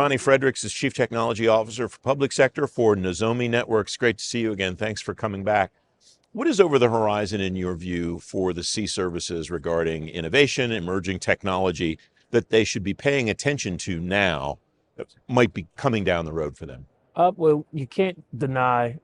Ronny Fredericks is Chief Technology Officer for Public Sector for Nozomi Networks. Great to see you again. Thanks for coming back. What is over the horizon in your view for the C services regarding innovation, emerging technology that they should be paying attention to now that might be coming down the road for them? Well, you can't deny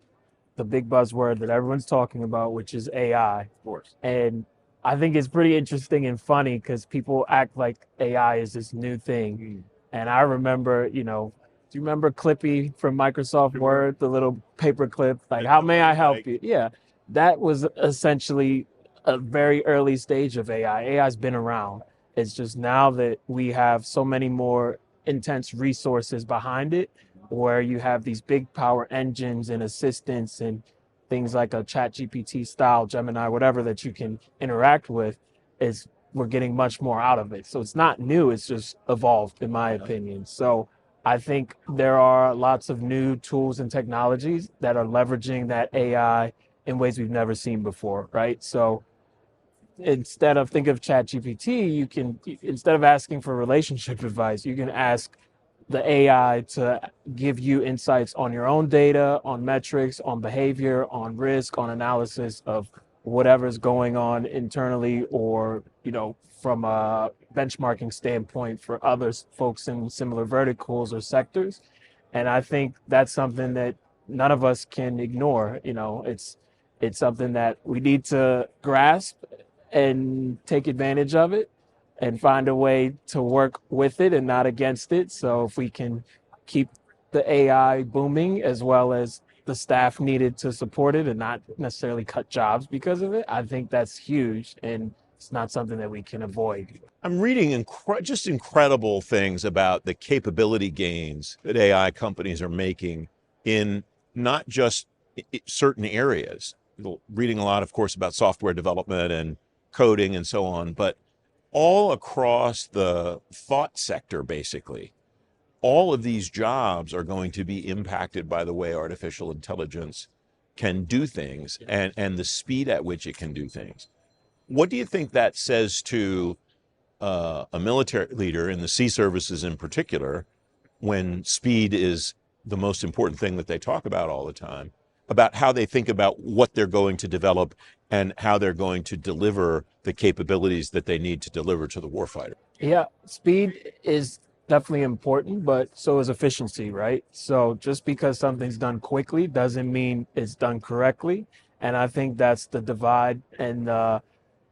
the big buzzword that everyone's talking about, which is AI. Of course. And I think it's pretty interesting and funny because people act like AI is this new thing. And I remember, do you remember Clippy from Microsoft Word, the little paper clip, like, how may I help you? Yeah, that was essentially a very early stage of AI. AI's been around. It's just now that we have so many more intense resources behind it, where you have these big power engines and assistants and things like a chat GPT style Gemini, whatever that you can interact with, is we're getting much more out of it. So it's not new, it's just evolved in my opinion. So I think there are lots of new tools and technologies that are leveraging that AI in ways we've never seen before, right? So instead of think of chat GPT, instead of asking for relationship advice, you can ask the AI to give you insights on your own data, on metrics, on behavior, on risk, on analysis of whatever's going on internally or, from a benchmarking standpoint for other folks in similar verticals or sectors. And I think that's something that none of us can ignore. It's something that we need to grasp and take advantage of it and find a way to work with it and not against it. So if we can keep the AI booming as well as the staff needed to support it and not necessarily cut jobs because of it, I think that's huge. And it's not something that we can avoid. I'm reading just incredible things about the capability gains that AI companies are making in not just certain areas. Reading a lot, of course, about software development and coding and so on, but all across the thought sector, basically, all of these jobs are going to be impacted by the way artificial intelligence can do things and the speed at which it can do things. What do you think that says to a military leader in the sea services in particular, when speed is the most important thing that they talk about all the time, about how they think about what they're going to develop and how they're going to deliver the capabilities that they need to deliver to the warfighter? Yeah, speed is definitely important, but so is efficiency, right? So just because something's done quickly doesn't mean it's done correctly. And I think that's the divide and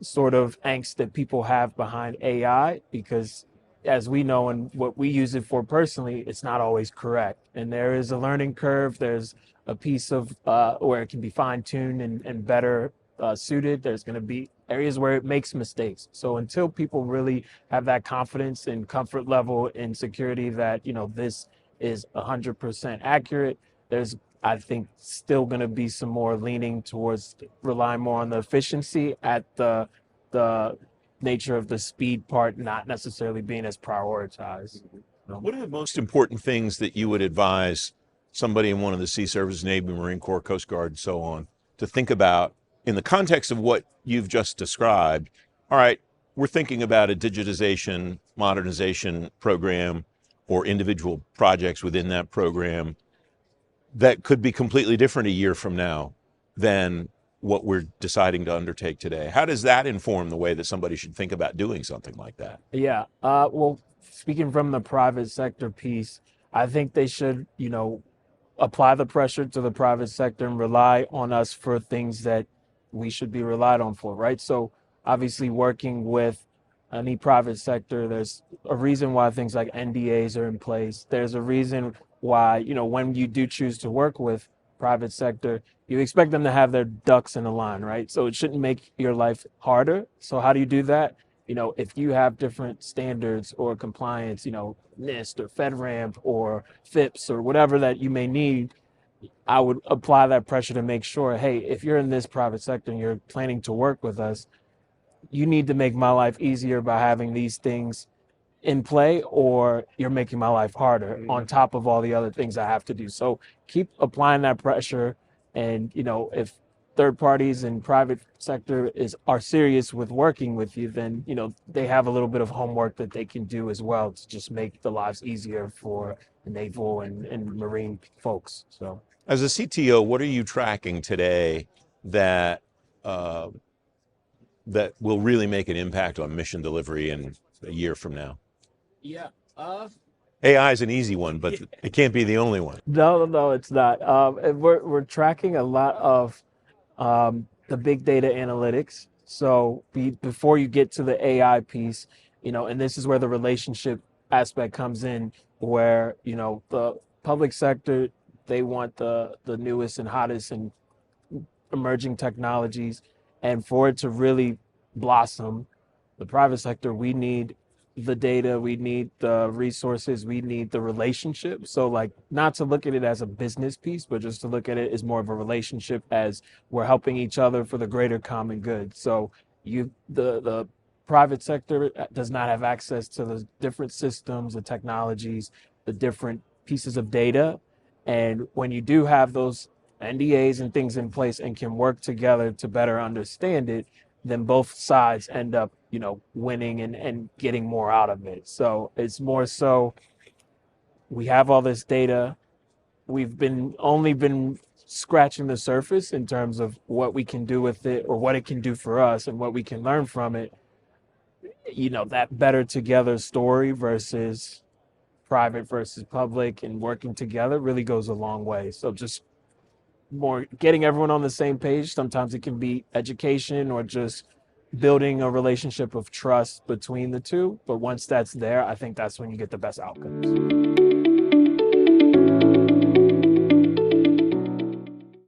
sort of angst that people have behind AI, because as we know and what we use it for personally, it's not always correct. And there is a learning curve. There's a piece of where it can be fine-tuned and better suited. There's going to be areas where it makes mistakes. So until people really have that confidence and comfort level and security that, this is 100% accurate, there's, I think, still going to be some more leaning towards relying more on the efficiency at the nature of the speed part not necessarily being as prioritized. What are the most important things that you would advise somebody in one of the sea services, Navy, Marine Corps, Coast Guard, and so on, to think about in the context of what you've just described? All right, we're thinking about a digitization, modernization program or individual projects within that program that could be completely different a year from now than what we're deciding to undertake today. How does that inform the way that somebody should think about doing something like that? Yeah. Well, speaking from the private sector piece, I think they should, apply the pressure to the private sector and rely on us for things that we should be relied on for, right? So obviously working with any private sector, there's a reason why things like NDAs are in place. There's a reason why, when you do choose to work with private sector, you expect them to have their ducks in a line, right? So it shouldn't make your life harder. So how do you do that? If you have different standards or compliance, NIST or FedRAMP or FIPS or whatever that you may need, I would apply that pressure to make sure, hey, if you're in this private sector and you're planning to work with us, you need to make my life easier by having these things in play, or you're making my life harder on top of all the other things I have to do. So keep applying that pressure. And, if third parties and private sector are serious with working with you, then, they have a little bit of homework that they can do as well to just make the lives easier for naval and marine folks. So as a CTO, what are you tracking today that uh, that will really make an impact on mission delivery in a year from now? yeah. AI is an easy one, but it can't be the only one. No, it's not. And we're tracking a lot of the big data analytics. So before you get to the AI piece, and this is where the relationship aspect comes in, where the public sector, they want the newest and hottest and emerging technologies, and for it to really blossom, the private sector, we need the data, we need the resources, we need the relationship. So like not to look at it as a business piece, but just to look at it as more of a relationship, as we're helping each other for the greater common good. So the private sector does not have access to the different systems, the technologies, the different pieces of data. And when you do have those NDAs and things in place and can work together to better understand it, then both sides end up, winning and getting more out of it. So it's more so we have all this data. We've only been scratching the surface in terms of what we can do with it or what it can do for us and what we can learn from it. That better together story versus private versus public and working together really goes a long way. So just more getting everyone on the same page. Sometimes it can be education or just building a relationship of trust between the two. But once that's there, I think that's when you get the best outcomes.